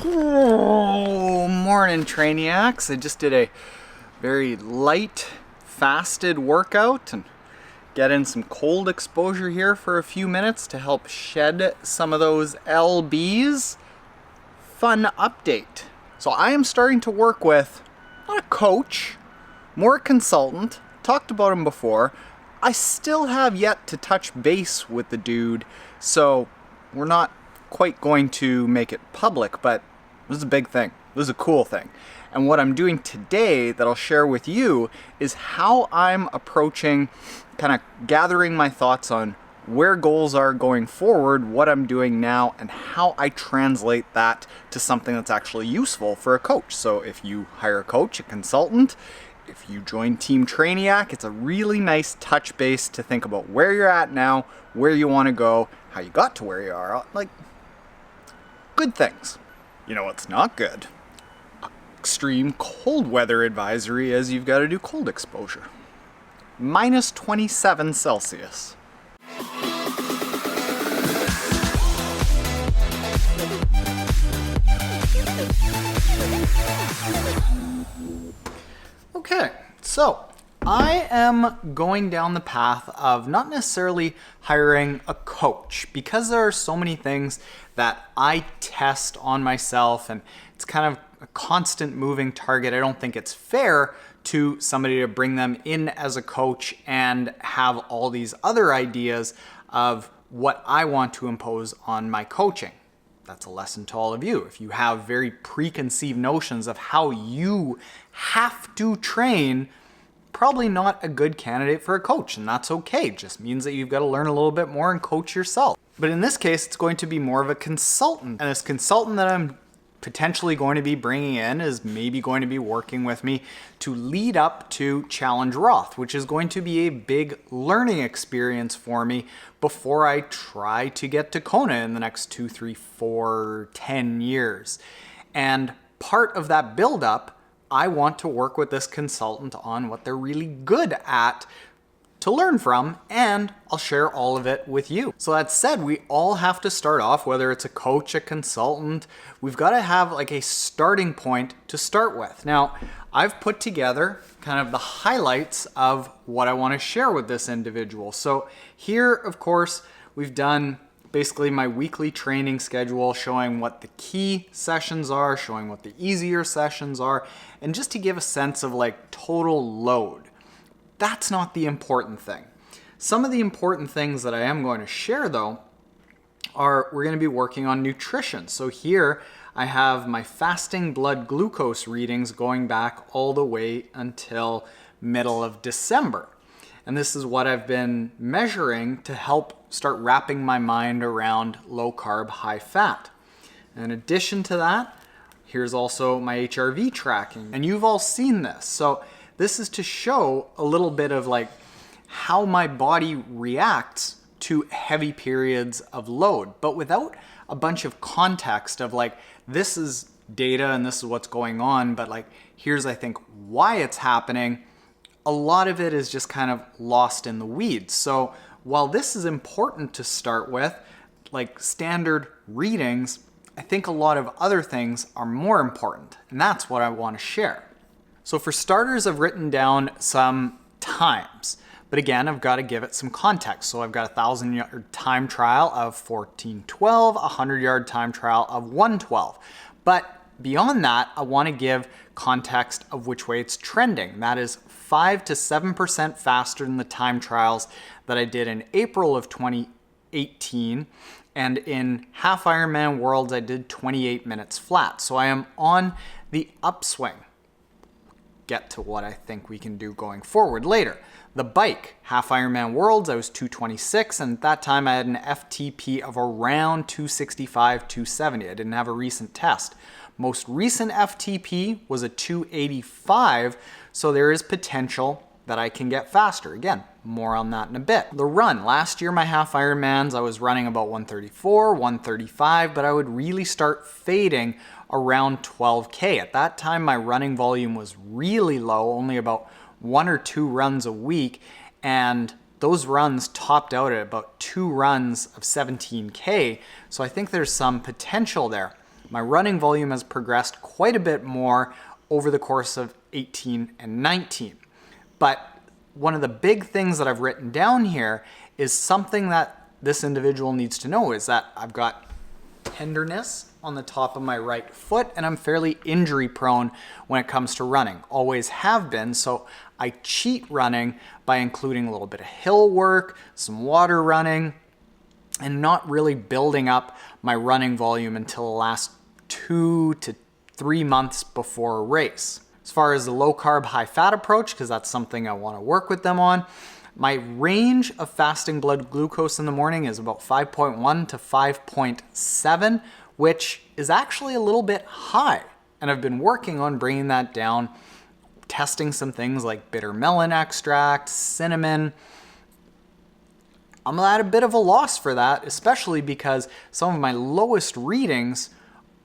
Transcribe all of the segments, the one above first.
Oh, morning Trainiacs. I just did a very light fasted workout and get in some cold exposure here for a few minutes to help shed some of those lbs. Fun update. So I am starting to work with not a coach, more a consultant. Talked about him before. I still have yet to touch base with the dude, so we're not quite going to make it public, but this is a big thing. This is a cool thing. And what I'm doing today that I'll share with you is how I'm approaching kind of gathering my thoughts on where goals are going forward, what I'm doing now, and how I translate that to something that's actually useful for a coach. So if you hire a coach, a consultant, if you join Team Trainiac, it's a really nice touch base to think about where you're at now, where you want to go, how you got to where you are, like good things. You know what's not good? Extreme cold weather advisory as you've got to do cold exposure. Minus 27 Celsius. Okay, so I am going down the path of not necessarily hiring a coach because there are so many things that I test on myself and it's kind of a constant moving target. I don't think it's fair to somebody to bring them in as a coach and have all these other ideas of what I want to impose on my coaching. That's a lesson to all of you. If you have very preconceived notions of how you have to train, probably not a good candidate for a coach, and that's okay. It just means that you've got to learn a little bit more and coach yourself. But in this case, it's going to be more of a consultant. And this consultant that I'm potentially going to be bringing in is maybe going to be working with me to lead up to Challenge Roth, which is going to be a big learning experience for me before I try to get to Kona in the next 2, 3, 4, 10 years. And part of that buildup, I want to work with this consultant on what they're really good at to learn from, and I'll share all of it with you. So that said, we all have to start off, whether it's a coach, a consultant, we've got to have like a starting point to start with. Now, I've put together kind of the highlights of what I want to share with this individual. So here, of course, we've done basically my weekly training schedule, showing what the key sessions are, showing what the easier sessions are, and just to give a sense of like total load. That's not the important thing. Some of the important things that I am going to share though are we're going to be working on nutrition. So here I have my fasting blood glucose readings going back all the way until middle of December. And this is what I've been measuring to help start wrapping my mind around low carb, high fat. In addition to that, here's also my HRV tracking. And you've all seen this. So this is to show a little bit of like how my body reacts to heavy periods of load, but without a bunch of context of like, this is data and this is what's going on, but like, here's I think why it's happening. A lot of it is just kind of lost in the weeds. So while this is important to start with, like standard readings, I think a lot of other things are more important, and that's what I want to share. So for starters, I've written down some times, but again, I've got to give it some context. So I've got a 1,000-yard time trial of 14:12, a 100-yard time trial of 1:12. But beyond that, I want to give context of which way it's trending. That is 5 to 7% faster than the time trials that I did in April of 2018. And in Half Ironman Worlds, I did 28 minutes flat. So I am on the upswing. Get to what I think we can do going forward later. The bike, Half Ironman Worlds, I was 226, and at that time I had an FTP of around 265, 270. I didn't have a recent test. Most recent FTP was a 285, so there is potential that I can get faster. Again, more on that in a bit. The run, last year my Half Ironmans, I was running about 134, 135, but I would really start fading around 12K. At that time, my running volume was really low, only about 1 or 2 runs a week, and those runs topped out at about 2 runs of 17K, so I think there's some potential there. my running volume has progressed quite a bit more over the course of 18 and 19. But one of the big things that I've written down here is something that this individual needs to know is that I've got tenderness on the top of my right foot, and I'm fairly injury prone when it comes to running. Always have been, so I cheat running by including a little bit of hill work, some water running, and not really building up my running volume until the last 2 to 3 months before a race. As far as the low carb, high fat approach, because that's something I want to work with them on, my range of fasting blood glucose in the morning is about 5.1 to 5.7, which is actually a little bit high. And I've been working on bringing that down, testing some things like bitter melon extract, cinnamon. I'm at a bit of a loss for that, especially because some of my lowest readings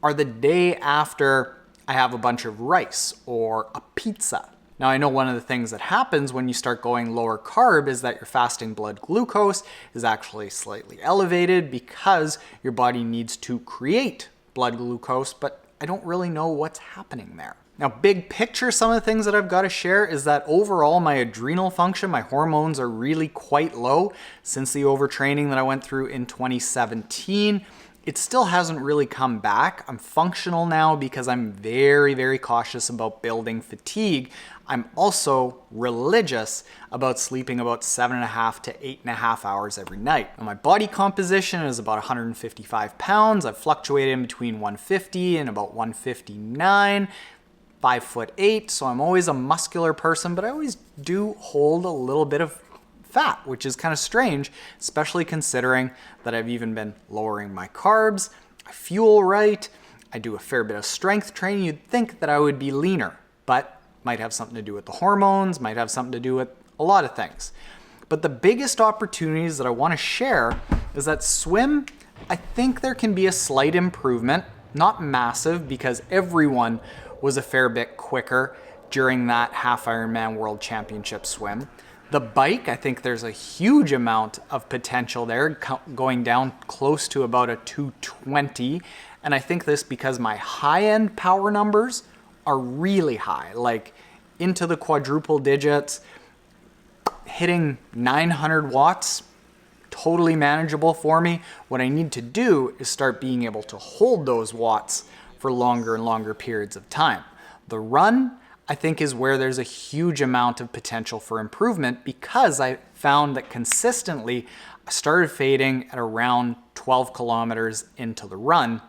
are the day after I have a bunch of rice or a pizza. Now, I know one of the things that happens when you start going lower carb is that your fasting blood glucose is actually slightly elevated because your body needs to create blood glucose, but I don't really know what's happening there. Now, big picture, some of the things that I've got to share is that overall my adrenal function, my hormones are really quite low since the overtraining that I went through in 2017. It still hasn't really come back. I'm functional now because I'm very, very cautious about building fatigue. I'm also religious about sleeping about 7.5 to 8.5 hours every night. Now, my body composition is about 155 pounds. I've fluctuated in between 150 and about 159. 5'8", so I'm always a muscular person, but I always do hold a little bit of fat, which is kind of strange, especially considering that I've even been lowering my carbs, I fuel right, I do a fair bit of strength training. You'd think that I would be leaner, but might have something to do with the hormones, might have something to do with a lot of things. But the biggest opportunities that I want to share is that swim, I think there can be a slight improvement, not massive, because everyone was a fair bit quicker during that half Ironman World Championship swim. The bike, I think there's a huge amount of potential there, going down close to about a 220. And I think this because my high-end power numbers are really high, like into the quadruple digits, hitting 900 watts, totally manageable for me. What I need to do is start being able to hold those watts for longer and longer periods of time. The run, I think, is where there's a huge amount of potential for improvement because I found that consistently I started fading at around 12 kilometers into the run.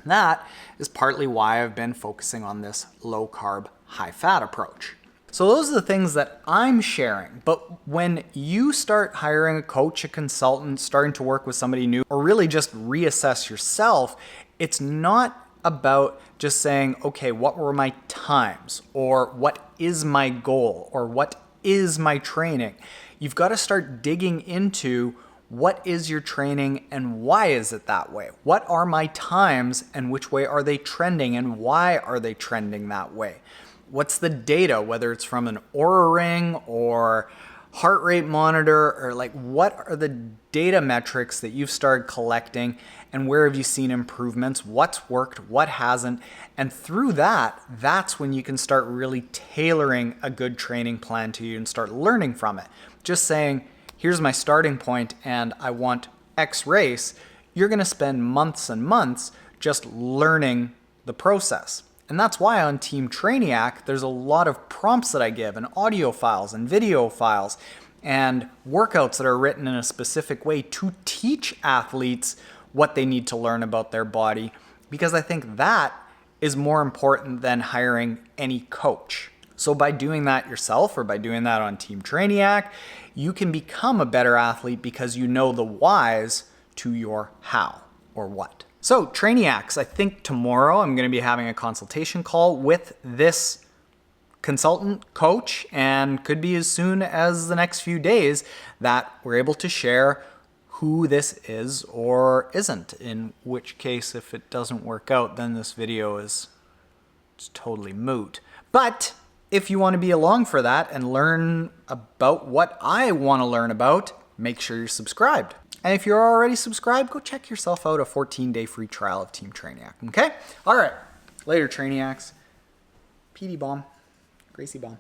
That is partly why I've been focusing on this low carb, high fat approach. So those are the things that I'm sharing. But when you start hiring a coach, a consultant, starting to work with somebody new, or really just reassess yourself, it's not about just saying, okay, what were my times? Or what is my goal? Or what is my training? You've got to start digging into what is your training and why is it that way? What are my times and which way are they trending and why are they trending that way? What's the data, whether it's from an Oura ring or heart rate monitor, or like what are the data metrics that you've started collecting and where have you seen improvements? What's worked, what hasn't? And through that, that's when you can start really tailoring a good training plan to you and start learning from it. Just saying, here's my starting point and I want X race, you're gonna spend months and months just learning the process. And that's why on Team Trainiac, there's a lot of prompts that I give and audio files and video files and workouts that are written in a specific way to teach athletes what they need to learn about their body, because I think that is more important than hiring any coach. So by doing that yourself or by doing that on Team Trainiac, you can become a better athlete because you know the whys to your how or what. So Trainiacs, I think tomorrow I'm going to be having a consultation call with this consultant coach, and could be as soon as the next few days that we're able to share who this is or isn't, in which case if it doesn't work out then this video is totally moot. But if you want to be along for that and learn about what I want to learn about, make sure you're subscribed. And if you're already subscribed, go check yourself out a 14-day free trial of Team Trainiac. Okay? All right. Later, Trainiacs. PD Bomb. Gracie Bomb.